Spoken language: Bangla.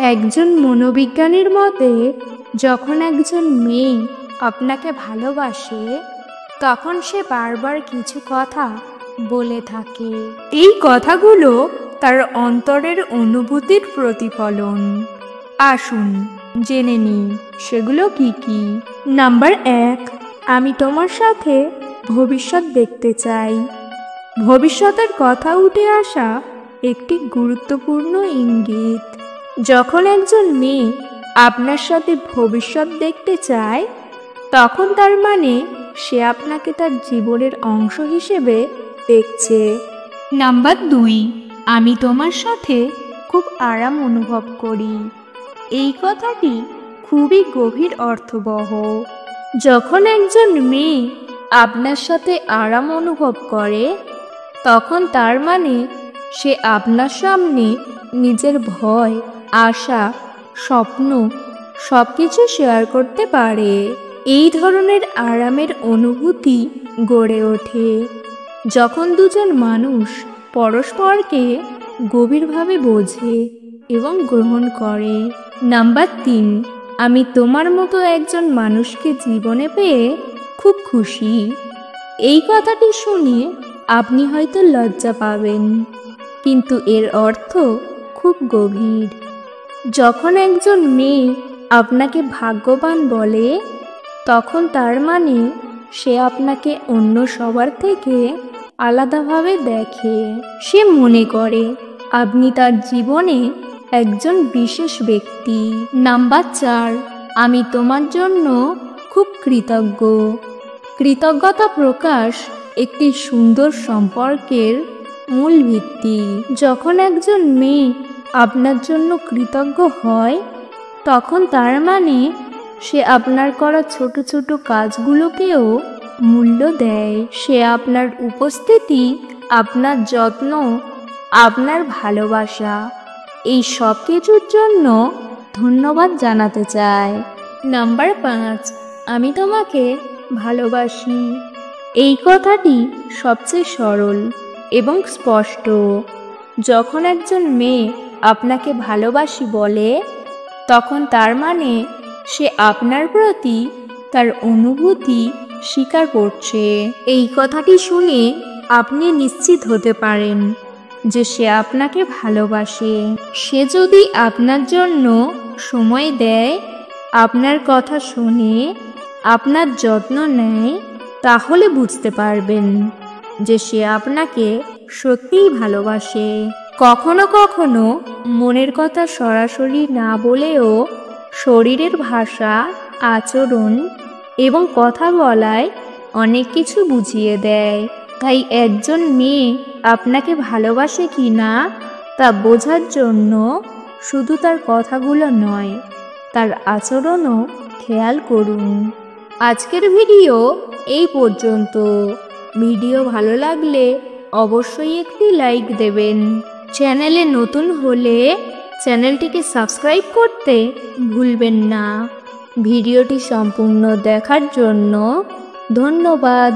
একজন মনোবিজ্ঞানীর মতে যখন একজন মেয়ে আপনাকে ভালোবাসে তখন সে বারবার কিছু কথা বলে থাকে। এই কথাগুলো তার অন্তরের অনুভূতির প্রতিফলন। আসুন জেনে নিই সেগুলো কি কি। নাম্বার 1, আমি তোমার সাথে ভবিষ্যৎ দেখতে চাই। ভবিষ্যতের কথা উঠে আসা একটি গুরুত্বপূর্ণ ইঙ্গিত। যখন একজন মেয়ে আপনার সাথে ভবিষ্যৎ দেখতে চায় তখন তার মানে সে আপনাকে তার জীবনের অংশ হিসেবে দেখছে। নাম্বার 2, আমি তোমার সাথে খুব আরাম অনুভব করি। এই কথাটি খুবই গভীর অর্থবহ। যখন একজন মেয়ে আপনার সাথে আরাম অনুভব করে তখন তার মানে সে আপনার সামনে নিজের ভয়, আশা, স্বপ্ন সবকিছু শেয়ার করতে পারে। এই ধরনের আরামের অনুভূতি গড়ে ওঠে যখন দুজন মানুষ পরস্পরকে গভীরভাবে বোঝে এবং গ্রহণ করে। নাম্বার 3, আমি তোমার মতো একজন মানুষকে জীবনে পেয়ে খুব খুশি। এই কথাটি শুনে আপনি হয়তো লজ্জা পাবেন, কিন্তু এর অর্থ খুব গভীর। যখন একজন মেয়ে আপনাকে ভাগ্যবান বলে তখন তার মানে সে আপনাকে অন্য সবার থেকে আলাদাভাবে দেখে। সে মনে করে আপনি তার জীবনে একজন বিশেষ ব্যক্তি। নাম্বার 4, আমি তোমার জন্য খুব কৃতজ্ঞ। কৃতজ্ঞতা প্রকাশ একটি সুন্দর সম্পর্কের মূল ভিত্তি। যখন একজন মেয়ে আপনার জন্য কৃতজ্ঞ হয় তখন তার মানে সে আপনার করা ছোট ছোট কাজগুলোকেও মূল্য দেয়। সে আপনার উপস্থিতি, আপনার যত্ন, আপনার ভালোবাসা এই সব কিছুর জন্য ধন্যবাদ জানাতে চায়। নাম্বার 5, আমি তোমাকে ভালোবাসি। এই কথাটি সবচেয়ে সরল এবং স্পষ্ট। যখন একজন মেয়ে আপনাকে ভালোবাসি বলে তখন তার মানে সে আপনার প্রতি তার অনুভূতি স্বীকার করছে। এই কথাটি শুনে আপনি নিশ্চিত হতে পারেন যে সে আপনাকে ভালোবাসে। সে যদি আপনার জন্য সময় দেয়, আপনার কথা শুনে, আপনার যত্ন নেয়, তাহলে বুঝতে পারবেন যে সে আপনাকে সত্যিই ভালোবাসে। কখনো কখনো মনের কথা সরাসরি না বলেও শরীরের ভাষা, আচরণ এবং কথা বলায় অনেক কিছু বুঝিয়ে দেয়। তাই একজন মেয়ে আপনাকে ভালোবাসে কি না তা বোঝার জন্য শুধু তার কথাগুলো নয়, তার আচরণও খেয়াল করুন। আজকের ভিডিও এই পর্যন্ত। ভিডিও ভালো লাগলে অবশ্যই একটি লাইক দেবেন। চ্যানেলে নতুন হলে চ্যানেলটিকে সাবস্ক্রাইব করতে ভুলবেন না। ভিডিওটি সম্পূর্ণ দেখার জন্য ধন্যবাদ।